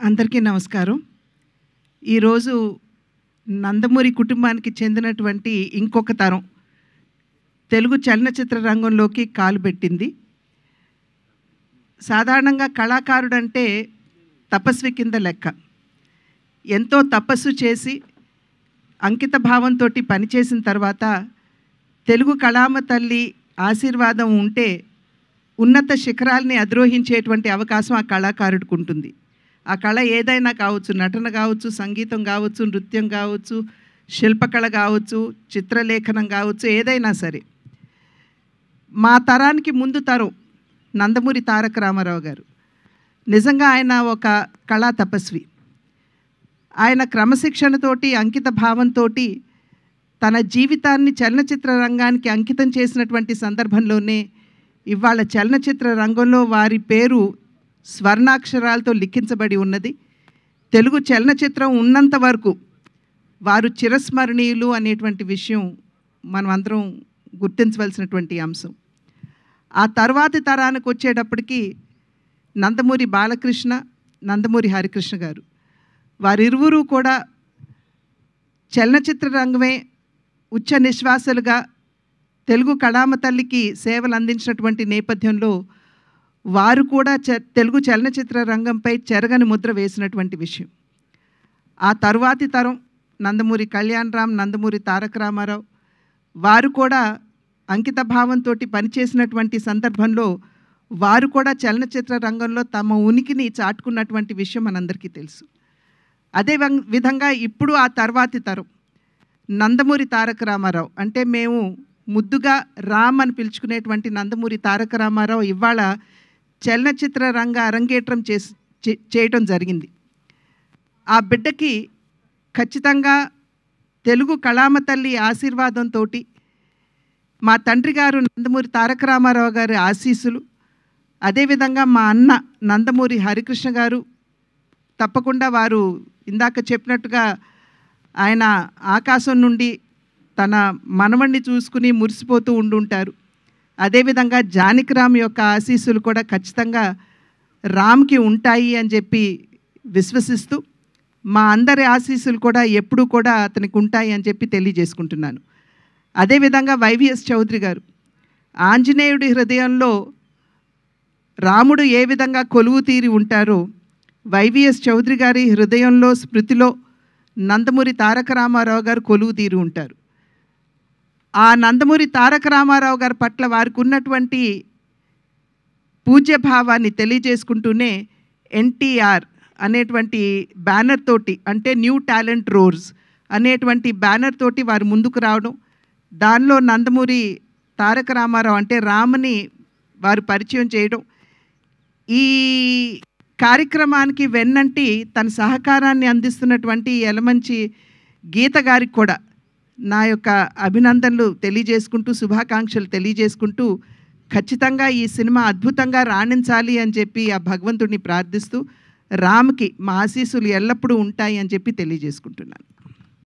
అందరికీ నమస్కారం. ఈరోజు నందమూరి కుటుంబానికి చెందినటువంటి ఇంకొక తరం తెలుగు చలనచిత్ర రంగంలోకి కాలుపెట్టింది. సాధారణంగా కళాకారుడంటే తపస్వి కింద లెక్క. ఎంతో తపస్సు చేసి అంకిత భావంతో పనిచేసిన తర్వాత తెలుగు కళామ తల్లి ఆశీర్వాదం ఉంటే ఉన్నత శిఖరాల్ని అధిరోహించేటువంటి అవకాశం ఆ కళాకారుడికి ఉంటుంది. ఆ కళ ఏదైనా కావచ్చు, నటన కావచ్చు, సంగీతం కావచ్చు, నృత్యం కావచ్చు, శిల్పకళ కావచ్చు, చిత్రలేఖనం కావచ్చు, ఏదైనా సరే. మా తరానికి ముందు తరం నందమూరి తారక రామారావు గారు. నిజంగా ఆయన ఒక కళా తపస్వి. ఆయన క్రమశిక్షణతోటి, అంకిత భావంతో తన జీవితాన్ని చలనచిత్ర రంగానికి అంకితం చేసినటువంటి సందర్భంలోనే ఇవాళ చలనచిత్ర రంగంలో వారి పేరు స్వర్ణాక్షరాలతో లిఖించబడి ఉన్నది. తెలుగు చలనచిత్రం ఉన్నంత వరకు వారు చిరస్మరణీయులు అనేటువంటి విషయం మనం అందరం గుర్తించవలసినటువంటి అంశం. ఆ తర్వాతి తరానికి వచ్చేటప్పటికి నందమూరి బాలకృష్ణ, నందమూరి హరికృష్ణ గారు, వారిరువురు కూడా చలనచిత్ర రంగమే ఉచ్చ నిశ్వాసలుగా తెలుగు కళామ తల్లికి సేవలు అందించినటువంటి నేపథ్యంలో వారు కూడా తెలుగు చలనచిత్ర రంగంపై చెరగని ముద్ర వేసినటువంటి విషయం. ఆ తరువాతి తరం నందమూరి కళ్యాణరామ్, నందమూరి తారక రామారావు, వారు కూడా అంకిత భావంతో పనిచేసినటువంటి సందర్భంలో వారు కూడా చలనచిత్ర రంగంలో తమ ఉనికిని చాటుకున్నటువంటి విషయం మనందరికీ తెలుసు. అదే విధంగా ఇప్పుడు ఆ తర్వాతి తరం నందమూరి తారక రామారావు, అంటే మేము ముద్దుగా రామ్ అని పిలుచుకునేటువంటి నందమూరి తారక రామారావు ఇవాళ చలనచిత్ర రంగ అరంగేట్రం చేయటం జరిగింది. ఆ బిడ్డకి ఖచ్చితంగా తెలుగు కళామ తల్లి ఆశీర్వాదంతో, మా తండ్రి గారు నందమూరి తారక రామారావు గారి ఆశీస్సులు, అదేవిధంగా మా అన్న నందమూరి హరికృష్ణ గారు, తప్పకుండా వారు ఇందాక చెప్పినట్టుగా ఆయన ఆకాశం నుండి తన మనవణ్ణి చూసుకుని మురిసిపోతూ ఉండుంటారు. అదేవిధంగా జానకిరామ్ యొక్క ఆశీస్సులు కూడా ఖచ్చితంగా రామ్కి ఉంటాయి అని చెప్పి విశ్వసిస్తూ, మా అందరి ఆశీస్సులు కూడా ఎప్పుడూ కూడా అతనికి ఉంటాయి అని చెప్పి తెలియజేసుకుంటున్నాను. అదేవిధంగా వైవిఎస్ చౌదరి గారు, ఆంజనేయుడి హృదయంలో రాముడు ఏ విధంగా కొలువు తీరి ఉంటారో వైవిఎస్ చౌదరి గారి హృదయంలో, స్మృతిలో నందమూరి తారక రామారావు గారు కొలువు తీరి ఉంటారు. ఆ నందమూరి తారక రామారావు గారి పట్ల వారికి ఉన్నటువంటి పూజ్యభావాన్ని తెలియజేసుకుంటూనే ఎన్టీఆర్ అనేటువంటి బ్యానర్ తోటి, అంటే న్యూ టాలెంట్ రోర్స్ అనేటువంటి బ్యానర్ తోటి వారు ముందుకు రావడం, దానిలో నందమూరి తారక రామారావు అంటే రామ్ని వారు పరిచయం చేయడం, ఈ కార్యక్రమానికి వెన్నంటి తన సహకారాన్ని అందిస్తున్నటువంటి యలమంచి గీత గారికి కూడా నా యొక్క అభినందనలు తెలియజేసుకుంటూ, శుభాకాంక్షలు తెలియజేసుకుంటూ, ఖచ్చితంగా ఈ సినిమా అద్భుతంగా రాణించాలి అని చెప్పి ఆ భగవంతుడిని ప్రార్థిస్తూ, రామ్కి మా ఆశీస్సులు ఎల్లప్పుడూ ఉంటాయి అని చెప్పి తెలియజేసుకుంటున్నాను.